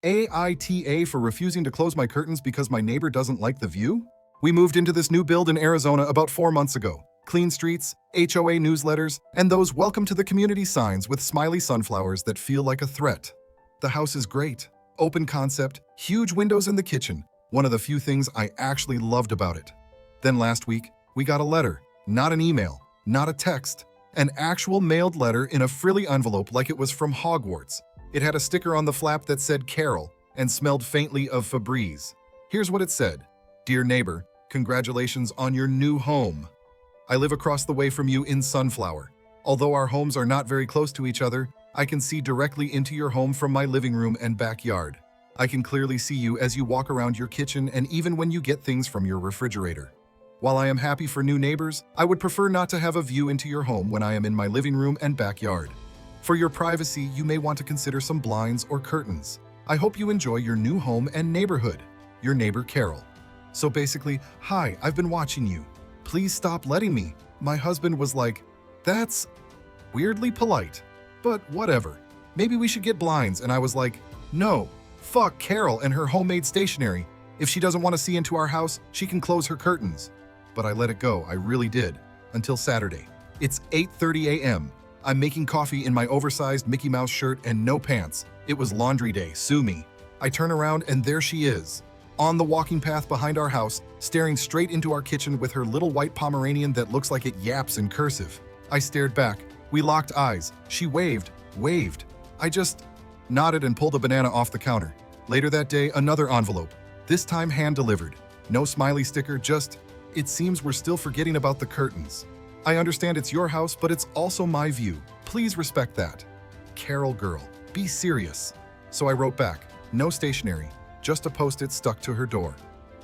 AITA for refusing to close my curtains because my neighbor doesn't like the view? We moved into this new build in Arizona about 4 months ago. Clean streets, HOA newsletters, and those welcome to the community signs with smiley sunflowers that feel like a threat. The house is great. Open concept, huge windows in the kitchen. One of the few things I actually loved about it. Then last week, we got a letter. Not an email, not a text. An actual mailed letter in a frilly envelope like it was from Hogwarts. It had a sticker on the flap that said Carol and smelled faintly of Febreze. Here's what it said. Dear neighbor, congratulations on your new home. I live across the way from you in Sunflower. Although our homes are not very close to each other, I can see directly into your home from my living room and backyard. I can clearly see you as you walk around your kitchen and even when you get things from your refrigerator. While I am happy for new neighbors, I would prefer not to have a view into your home when I am in my living room and backyard. For your privacy, you may want to consider some blinds or curtains. I hope you enjoy your new home and neighborhood. Your neighbor, Carol. So basically, hi, I've been watching you. Please stop letting me. My husband was like, that's weirdly polite, but whatever. Maybe we should get blinds. And I was like, no, fuck Carol and her homemade stationery. If she doesn't want to see into our house, she can close her curtains. But I let it go, I really did. Until Saturday. It's 8:30 a.m. I'm making coffee in my oversized Mickey Mouse shirt and no pants. It was laundry day, sue me. I turn around and there she is. On the walking path behind our house, staring straight into our kitchen with her little white Pomeranian that looks like it yaps in cursive. I stared back. We locked eyes. She waved. I just nodded and pulled a banana off the counter. Later that day, another envelope. This time hand-delivered. No smiley sticker, just, it seems we're still forgetting about the curtains. I understand it's your house, but it's also my view. Please respect that. Carol girl, be serious. So I wrote back, no stationery, just a post-it stuck to her door.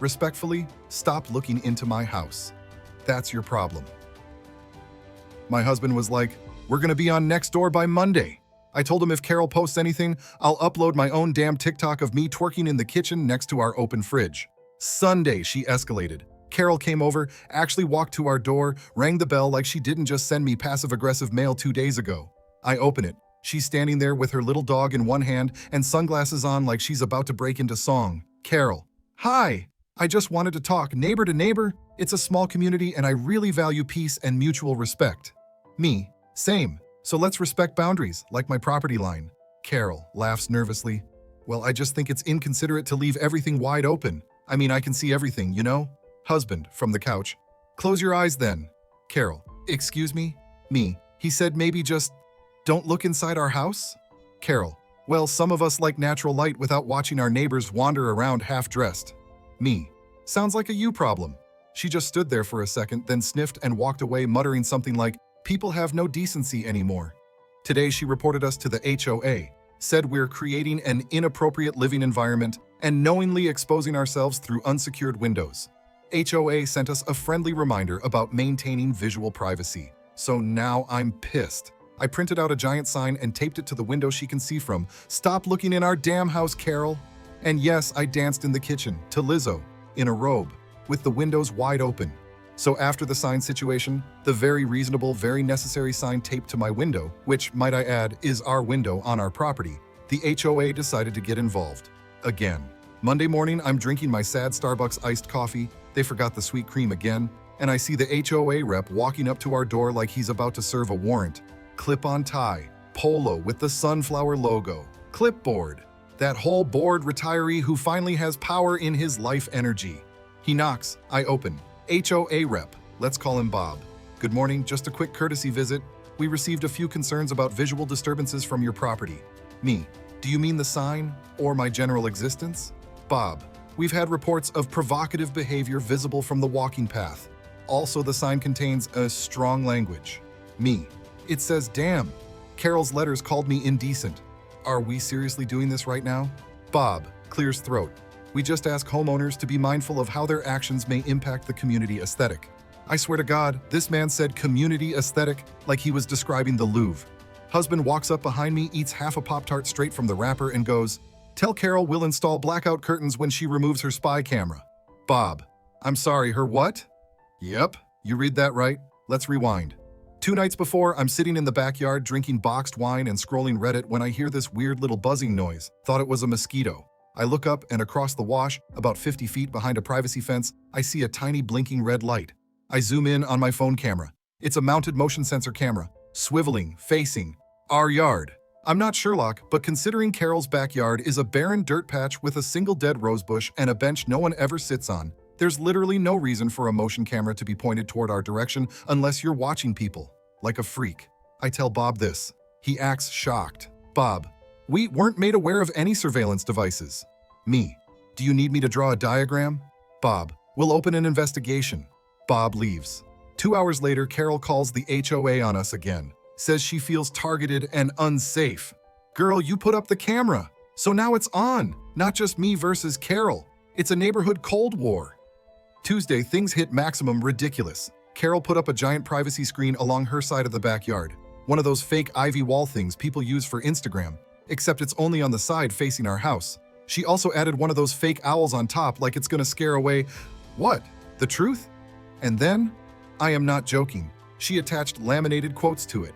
Respectfully, stop looking into my house. That's your problem. My husband was like, we're gonna be on Nextdoor by Monday. I told him if Carol posts anything, I'll upload my own damn TikTok of me twerking in the kitchen next to our open fridge. Sunday, she escalated. Carol came over, actually walked to our door, rang the bell like she didn't just send me passive-aggressive mail 2 days ago. I open it. She's standing there with her little dog in one hand and sunglasses on like she's about to break into song. Carol, hi. I just wanted to talk neighbor to neighbor. It's a small community and I really value peace and mutual respect. Me, same. So let's respect boundaries, like my property line. Carol laughs nervously. Well, I just think it's inconsiderate to leave everything wide open. I mean, I can see everything, you know? Husband, from the couch. Close your eyes then. Carol, excuse me? Me, he said maybe just don't look inside our house? Carol, well, some of us like natural light without watching our neighbors wander around half-dressed. Me, sounds like a you problem. She just stood there for a second, then sniffed and walked away muttering something like, people have no decency anymore. Today she reported us to the HOA, said we're creating an inappropriate living environment and knowingly exposing ourselves through unsecured windows. HOA sent us a friendly reminder about maintaining visual privacy. So now I'm pissed. I printed out a giant sign and taped it to the window she can see from. Stop looking in our damn house, Carol. And yes, I danced in the kitchen to Lizzo in a robe with the windows wide open. So after the sign situation, the very reasonable, very necessary sign taped to my window, which, might I add, is our window on our property, the HOA decided to get involved. Again. Monday morning, I'm drinking my sad Starbucks iced coffee. They forgot the sweet cream again. And I see the HOA rep walking up to our door like he's about to serve a warrant. Clip-on tie, polo with the sunflower logo, clipboard. That whole bored retiree who finally has power in his life energy. He knocks. I open. HOA rep. Let's call him Bob. Good morning, just a quick courtesy visit. We received a few concerns about visual disturbances from your property. Me, do you mean the sign or my general existence? Bob, we've had reports of provocative behavior visible from the walking path. Also, the sign contains a strong language. Me, it says damn. Carol's letters called me indecent. Are we seriously doing this right now? Bob clears throat. We just ask homeowners to be mindful of how their actions may impact the community aesthetic. I swear to God, this man said community aesthetic like he was describing the Louvre. Husband walks up behind me, eats half a Pop-Tart straight from the wrapper and goes, tell Carol we'll install blackout curtains when she removes her spy camera. Bob, I'm sorry, her what? Yep, you read that right. Let's rewind. 2 nights before, I'm sitting in the backyard drinking boxed wine and scrolling Reddit when I hear this weird little buzzing noise. Thought it was a mosquito. I look up and across the wash, about 50 feet behind a privacy fence, I see a tiny blinking red light. I zoom in on my phone camera. It's a mounted motion sensor camera, swiveling, facing our yard. I'm not Sherlock, but considering Carol's backyard is a barren dirt patch with a single dead rosebush and a bench no one ever sits on, there's literally no reason for a motion camera to be pointed toward our direction unless you're watching people. Like a freak. I tell Bob this. He acts shocked. Bob, we weren't made aware of any surveillance devices. Me, do you need me to draw a diagram? Bob, we'll open an investigation. Bob leaves. 2 hours later, Carol calls the HOA on us again. Says she feels targeted and unsafe. Girl, you put up the camera. So now it's on. Not just me versus Carol. It's a neighborhood Cold War. Tuesday, things hit maximum ridiculous. Carol put up a giant privacy screen along her side of the backyard. One of those fake ivy wall things people use for Instagram, except it's only on the side facing our house. She also added one of those fake owls on top like it's gonna scare away, what? The truth? And then, I am not joking, she attached laminated quotes to it.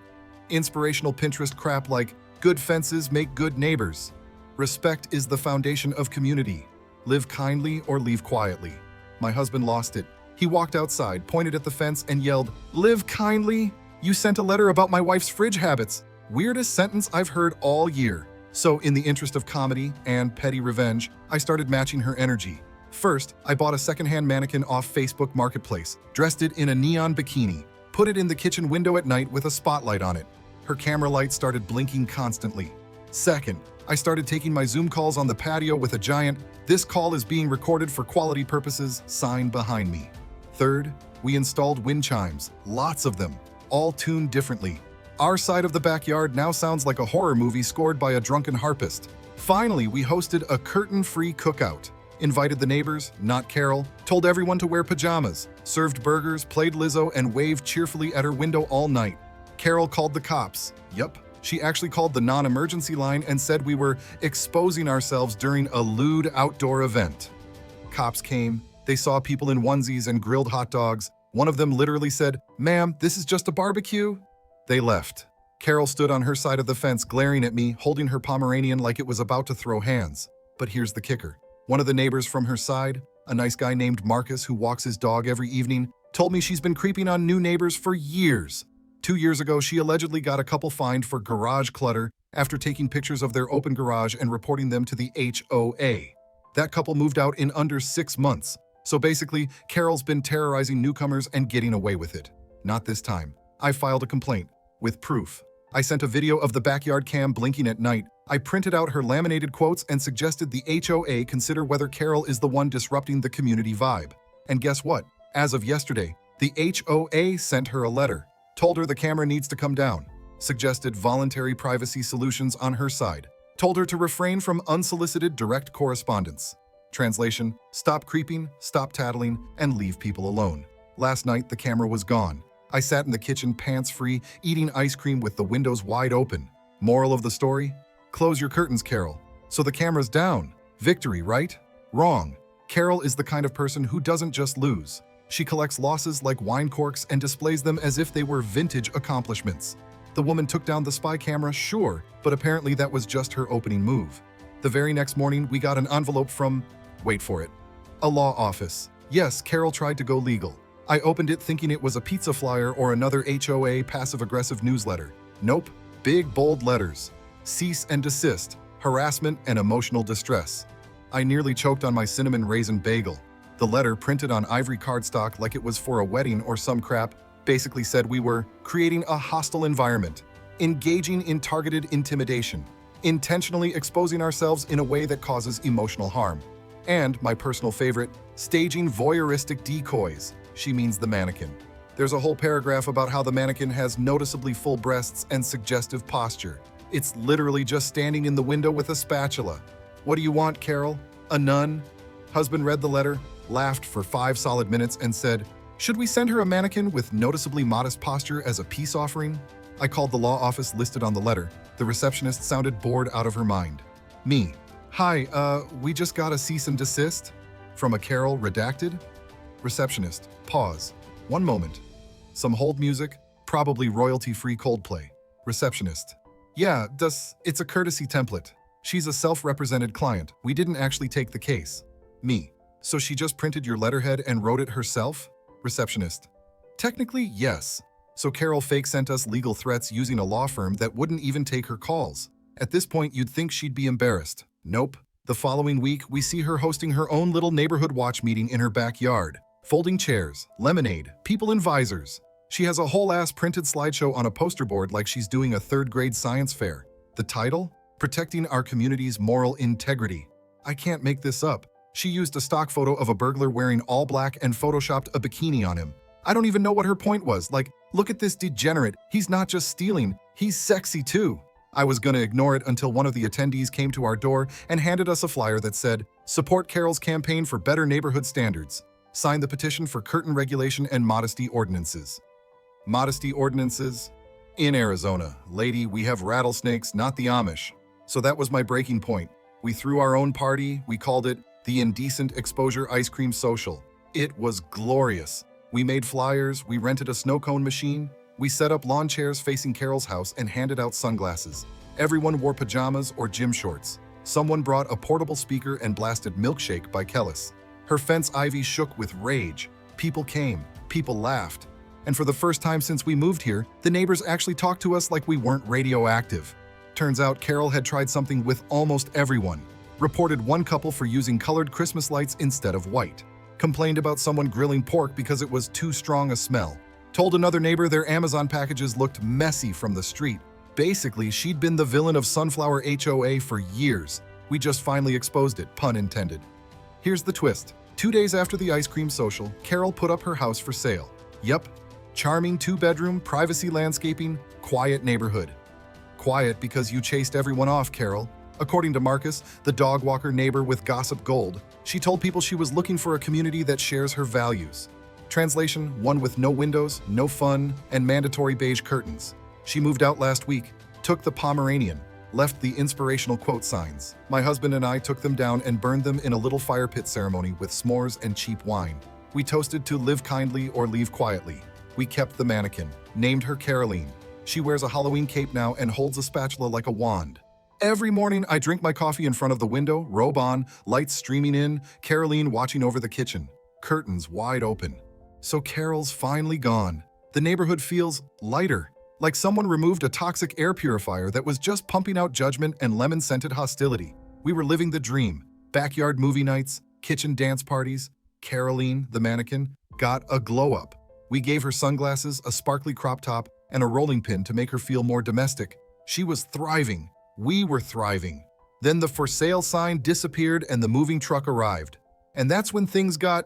Inspirational Pinterest crap like, good fences make good neighbors. Respect is the foundation of community. Live kindly or leave quietly. My husband lost it. He walked outside, pointed at the fence, and yelled, "Live kindly? You sent a letter about my wife's fridge habits." Weirdest sentence I've heard all year. So, in the interest of comedy and petty revenge, I started matching her energy. First, I bought a secondhand mannequin off Facebook Marketplace, dressed it in a neon bikini, put it in the kitchen window at night with a spotlight on it. Her camera light started blinking constantly. Second, I started taking my Zoom calls on the patio with a giant, "This call is being recorded for quality purposes" sign behind me. Third, we installed wind chimes, lots of them, all tuned differently. Our side of the backyard now sounds like a horror movie scored by a drunken harpist. Finally, we hosted a curtain-free cookout. Invited the neighbors, not Carol, told everyone to wear pajamas, served burgers, played Lizzo, and waved cheerfully at her window all night. Carol called the cops. Yup, she actually called the non-emergency line and said we were exposing ourselves during a lewd outdoor event. Cops came. They saw people in onesies and grilled hot dogs. One of them literally said, "Ma'am, this is just a barbecue." They left. Carol stood on her side of the fence glaring at me, holding her Pomeranian like it was about to throw hands. But here's the kicker. One of the neighbors from her side, a nice guy named Marcus who walks his dog every evening, told me she's been creeping on new neighbors for years. 2 years ago, she allegedly got a couple fined for garage clutter after taking pictures of their open garage and reporting them to the HOA. That couple moved out in under 6 months. So basically, Carol's been terrorizing newcomers and getting away with it. Not this time. I filed a complaint, with proof. I sent a video of the backyard cam blinking at night. I printed out her laminated quotes and suggested the HOA consider whether Carol is the one disrupting the community vibe. And guess what? As of yesterday, the HOA sent her a letter, told her the camera needs to come down, suggested voluntary privacy solutions on her side, told her to refrain from unsolicited direct correspondence. Translation, stop creeping, stop tattling, and leave people alone. Last night, the camera was gone. I sat in the kitchen pants-free, eating ice cream with the windows wide open. Moral of the story? Close your curtains, Carol. So the camera's down. Victory, right? Wrong. Carol is the kind of person who doesn't just lose. She collects losses like wine corks and displays them as if they were vintage accomplishments. The woman took down the spy camera, sure, but apparently that was just her opening move. The very next morning, we got an envelope from, wait for it, a law office. Yes, Carol tried to go legal. I opened it thinking it was a pizza flyer or another HOA passive-aggressive newsletter. Nope, big bold letters. Cease and desist, harassment and emotional distress. I nearly choked on my cinnamon raisin bagel. The letter, printed on ivory cardstock like it was for a wedding or some crap, basically said we were creating a hostile environment, engaging in targeted intimidation, intentionally exposing ourselves in a way that causes emotional harm, and, my personal favorite, staging voyeuristic decoys. She means the mannequin. There's a whole paragraph about how the mannequin has noticeably full breasts and suggestive posture. It's literally just standing in the window with a spatula. What do you want, Carol? A nun? Husband read the letter, laughed for 5 solid minutes, and said, "Should we send her a mannequin with noticeably modest posture as a peace offering?" I called the law office listed on the letter. The receptionist sounded bored out of her mind. Me, "Hi, we just got a cease and desist from a Carol redacted." Receptionist, pause. 1 moment. Some hold music. Probably royalty-free Coldplay. Receptionist. Yeah, it's a courtesy template. She's a self-represented client. We didn't actually take the case. Me. So she just printed your letterhead and wrote it herself? Receptionist. Technically, yes. So Carol fake sent us legal threats using a law firm that wouldn't even take her calls. At this point, you'd think she'd be embarrassed. Nope. The following week, we see her hosting her own little neighborhood watch meeting in her backyard. Folding chairs, lemonade, people in visors. She has a whole-ass printed slideshow on a poster board like she's doing a third-grade science fair. The title? Protecting Our Community's Moral Integrity. I can't make this up. She used a stock photo of a burglar wearing all black and photoshopped a bikini on him. I don't even know what her point was. Like, look at this degenerate. He's not just stealing, he's sexy too. I was gonna ignore it until one of the attendees came to our door and handed us a flyer that said, "Support Carol's campaign for better neighborhood standards. Sign the petition for curtain regulation and modesty ordinances." Modesty ordinances? In Arizona, lady, we have rattlesnakes, not the Amish. So that was my breaking point. We threw our own party. We called it the Indecent Exposure Ice Cream Social. It was glorious. We made flyers, we rented a snow cone machine, we set up lawn chairs facing Carol's house and handed out sunglasses. Everyone wore pajamas or gym shorts. Someone brought a portable speaker and blasted Milkshake by Kellis. Her fence ivy shook with rage. People came, people laughed. And for the first time since we moved here, the neighbors actually talked to us like we weren't radioactive. Turns out Carol had tried something with almost everyone. Reported one couple for using colored Christmas lights instead of white. Complained about someone grilling pork because it was too strong a smell. Told another neighbor their Amazon packages looked messy from the street. Basically, she'd been the villain of Sunflower HOA for years. We just finally exposed it, pun intended. Here's the twist. 2 days after the ice cream social, Carol put up her house for sale. Yup. Charming 2-bedroom, privacy landscaping, quiet neighborhood. Quiet because you chased everyone off, Carol. According to Marcus, the dog walker neighbor with gossip gold, she told people she was looking for a community that shares her values. Translation, one with no windows, no fun, and mandatory beige curtains. She moved out last week, took the Pomeranian, left the inspirational quote signs. My husband and I took them down and burned them in a little fire pit ceremony with s'mores and cheap wine. We toasted to live kindly or leave quietly. We kept the mannequin, named her Caroleen. She wears a Halloween cape now and holds a spatula like a wand. Every morning, I drink my coffee in front of the window, robe on, lights streaming in, Caroleen watching over the kitchen, curtains wide open. So Carol's finally gone. The neighborhood feels lighter, like someone removed a toxic air purifier that was just pumping out judgment and lemon-scented hostility. We were living the dream. Backyard movie nights, kitchen dance parties. Caroleen, the mannequin, got a glow-up. We gave her sunglasses, a sparkly crop top, and a rolling pin to make her feel more domestic. She was thriving. We were thriving. Then the for sale sign disappeared and the moving truck arrived. And that's when things got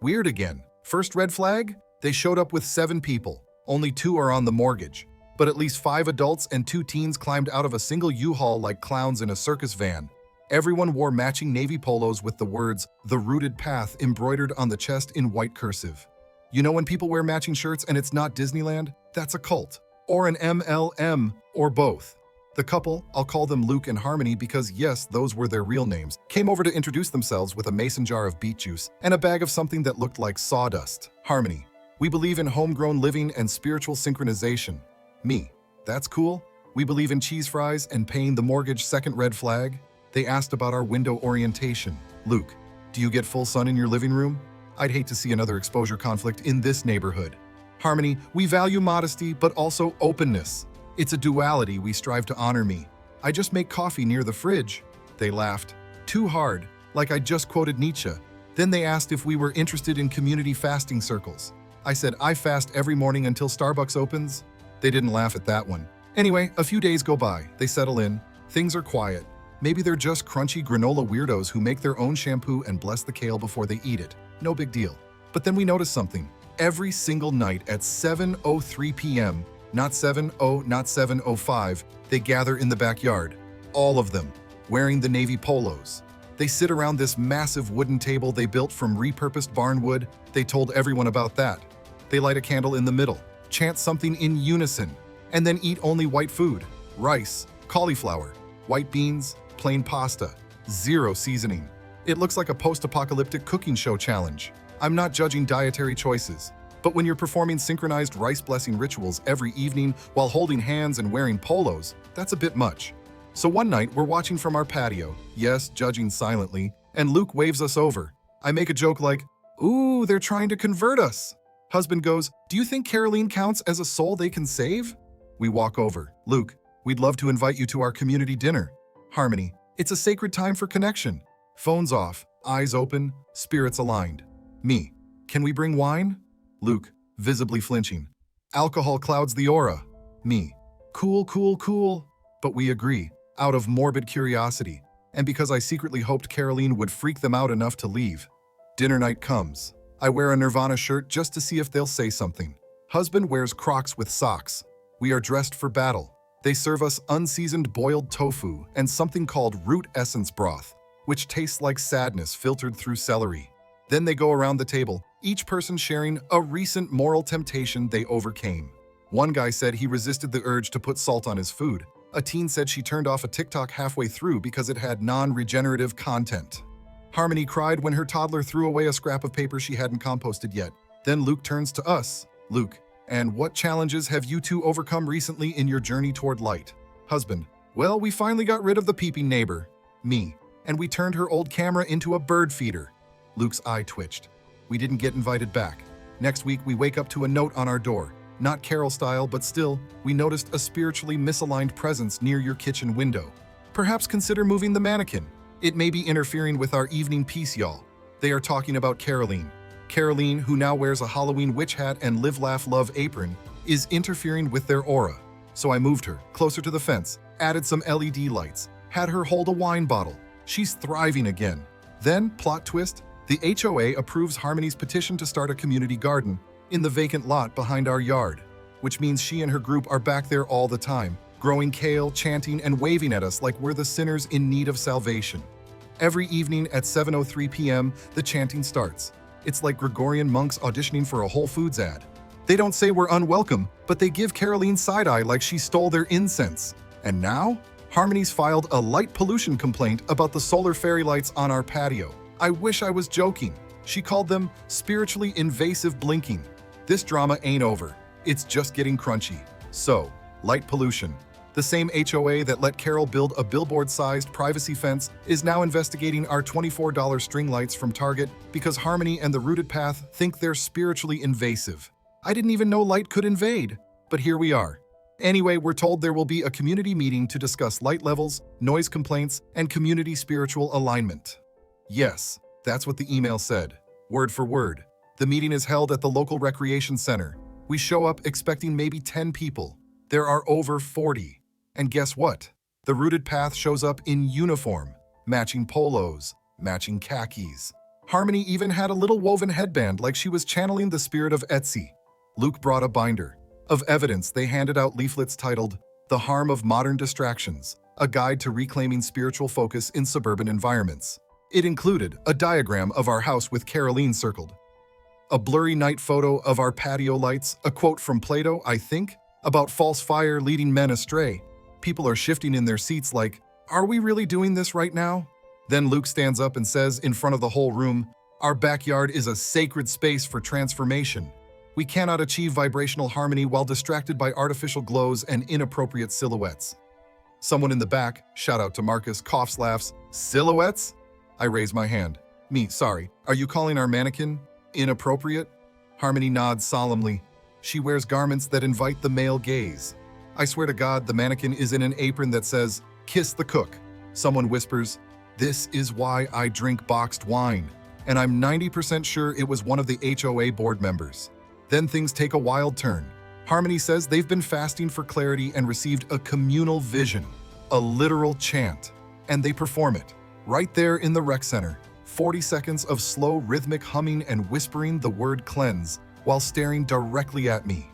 weird again. First red flag? They showed up with 7 people. Only 2 are on the mortgage. But at least 5 adults and 2 teens climbed out of a single U-Haul like clowns in a circus van. Everyone wore matching navy polos with the words, "The Rooted Path," embroidered on the chest in white cursive. You know when people wear matching shirts and it's not Disneyland? That's a cult. Or an MLM, or both. The couple, I'll call them Luke and Harmony because yes, those were their real names, came over to introduce themselves with a mason jar of beet juice and a bag of something that looked like sawdust. Harmony. We believe in homegrown living and spiritual synchronization. Me. That's cool. We believe in cheese fries and paying the mortgage. Second red flag. They asked about our window orientation. Luke. Do you get full sun in your living room? I'd hate to see another exposure conflict in this neighborhood. Harmony. We value modesty but also openness. It's a duality we strive to honor. Me. I just make coffee near the fridge. They laughed. Too hard, like I just quoted Nietzsche. Then they asked if we were interested in community fasting circles. I said I fast every morning until Starbucks opens. They didn't laugh at that one. Anyway, a few days go by. They settle in. Things are quiet. Maybe they're just crunchy granola weirdos who make their own shampoo and bless the kale before they eat it. No big deal. But then we notice something. Every single night at 7:03 p.m., not 7:00, not 7:05, they gather in the backyard. All of them, wearing the navy polos. They sit around this massive wooden table they built from repurposed barn wood. They told everyone about that. They light a candle in the middle, chant something in unison, and then eat only white food. Rice, cauliflower, white beans, plain pasta, 0 seasoning. It looks like a post-apocalyptic cooking show challenge. I'm not judging dietary choices. But when you're performing synchronized rice blessing rituals every evening while holding hands and wearing polos, that's a bit much. So one night, we're watching from our patio, yes, judging silently, and Luke waves us over. I make a joke like, "Ooh, they're trying to convert us." Husband goes, "Do you think Caroleen counts as a soul they can save?" We walk over. "Luke, we'd love to invite you to our community dinner." Harmony, "It's a sacred time for connection." Phones off, eyes open, spirits aligned. Me, "Can we bring wine?" Luke, visibly flinching. "Alcohol clouds the aura." Me, "Cool, cool, cool." But we agree, out of morbid curiosity, and because I secretly hoped Caroleen would freak them out enough to leave. Dinner night comes. I wear a Nirvana shirt just to see if they'll say something. Husband wears Crocs with socks. We are dressed for battle. They serve us unseasoned boiled tofu and something called root essence broth, which tastes like sadness filtered through celery. Then they go around the table, each person sharing a recent moral temptation they overcame. One guy said he resisted the urge to put salt on his food. A teen said she turned off a TikTok halfway through because it had non-regenerative content. Harmony cried when her toddler threw away a scrap of paper she hadn't composted yet. Then Luke turns to us. "Luke, and what challenges have you two overcome recently in your journey toward light?" Husband, "Well, we finally got rid of the peeping neighbor." Me, "And we turned her old camera into a bird feeder." Luke's eye twitched. "We didn't get invited back. Next week, we wake up to a note on our door. Not Carol style, but still, we noticed a spiritually misaligned presence near your kitchen window. Perhaps consider moving the mannequin. It may be interfering with our evening peace, y'all." They are talking about Caroleen. Caroleen, who now wears a Halloween witch hat and live, laugh, love apron, is interfering with their aura. So I moved her closer to the fence, added some LED lights, had her hold a wine bottle. She's thriving again. Then, plot twist, the HOA approves Harmony's petition to start a community garden in the vacant lot behind our yard, which means she and her group are back there all the time, growing kale, chanting, and waving at us like we're the sinners in need of salvation. Every evening at 7:03 p.m., the chanting starts. It's like Gregorian monks auditioning for a Whole Foods ad. They don't say we're unwelcome, but they give Caroleen side-eye like she stole their incense. And now, Harmony's filed a light pollution complaint about the solar fairy lights on our patio. I wish I was joking. She called them spiritually invasive blinking. This drama ain't over. It's just getting crunchy. So, light pollution. The same HOA that let Carol build a billboard-sized privacy fence is now investigating our $24 string lights from Target because Harmony and the Rooted Path think they're spiritually invasive. I didn't even know light could invade, but here we are. Anyway, we're told there will be a community meeting to discuss light levels, noise complaints, and community spiritual alignment. Yes, that's what the email said, word for word. The meeting is held at the local recreation center. We show up expecting maybe 10 people. There are over 40. And guess what? The Rooted Path shows up in uniform, matching polos, matching khakis. Harmony even had a little woven headband like she was channeling the spirit of Etsy. Luke brought a binder. Of evidence, they handed out leaflets titled, "The Harm of Modern Distractions, a Guide to Reclaiming Spiritual Focus in Suburban Environments." It included a diagram of our house with Caroleen circled, a blurry night photo of our patio lights, a quote from Plato, I think, about false fire leading men astray. People are shifting in their seats like, are we really doing this right now? Then Luke stands up and says in front of the whole room, our backyard is a sacred space for transformation. We cannot achieve vibrational harmony while distracted by artificial glows and inappropriate silhouettes. Someone in the back, shout out to Marcus, coughs, laughs, silhouettes? I raise my hand. Me, sorry, are you calling our mannequin inappropriate? Harmony nods solemnly. She wears garments that invite the male gaze. I swear to God, the mannequin is in an apron that says, kiss the cook. Someone whispers, this is why I drink boxed wine. And I'm 90% sure it was one of the HOA board members. Then things take a wild turn. Harmony says they've been fasting for clarity and received a communal vision, a literal chant. And they perform it, right there in the rec center. 40 seconds of slow rhythmic humming and whispering the word cleanse while staring directly at me.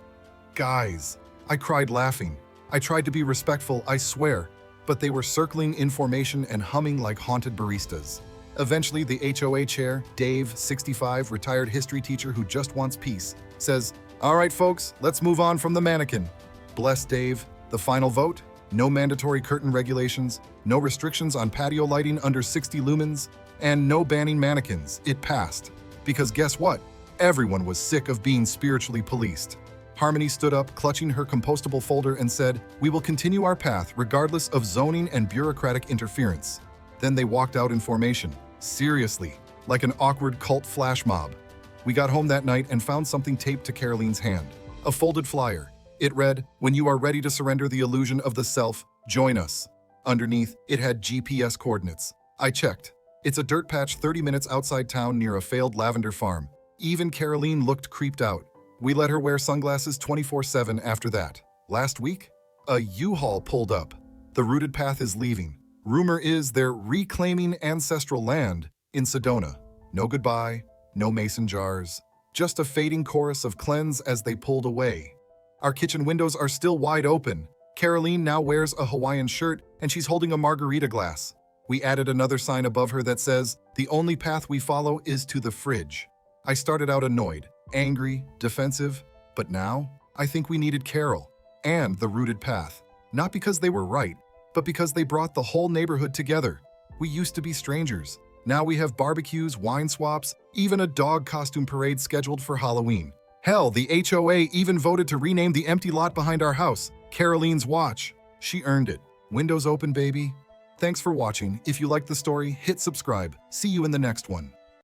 Guys, I cried laughing. I tried to be respectful, I swear, but they were circling in formation and humming like haunted baristas. Eventually, the HOA chair, Dave, 65, retired history teacher who just wants peace, says, all right, folks, let's move on from the mannequin. Bless Dave. The final vote? No mandatory curtain regulations, no restrictions on patio lighting under 60 lumens, and no banning mannequins. It passed. Because guess what? Everyone was sick of being spiritually policed. Harmony stood up, clutching her compostable folder, and said, "We will continue our path regardless of zoning and bureaucratic interference." Then they walked out in formation. Seriously, like an awkward cult flash mob. We got home that night and found something taped to Caroleen's hand. A folded flyer. It read, "When you are ready to surrender the illusion of the self, join us." Underneath, it had GPS coordinates. I checked. It's a dirt patch 30 minutes outside town near a failed lavender farm. Even Caroleen looked creeped out. We let her wear sunglasses 24/7 after that. Last week, a U-Haul pulled up. The rooted path is leaving. Rumor is they're reclaiming ancestral land in Sedona. No goodbye, no mason jars, just a fading chorus of cleanse as they pulled away. Our kitchen windows are still wide open. Caroleen now wears a Hawaiian shirt and she's holding a margarita glass. We added another sign above her that says, "The only path we follow is to the fridge." I started out annoyed, angry, defensive, but now I think we needed Carol and the rooted path. Not because they were right, but because they brought the whole neighborhood together. We used to be strangers. Now we have barbecues, wine swaps, even a dog costume parade scheduled for Halloween. Hell, the HOA even voted to rename the empty lot behind our house Caroleen's Watch. She earned it. Windows open, baby. Thanks for watching. If you liked the story, hit subscribe. See you in the next one.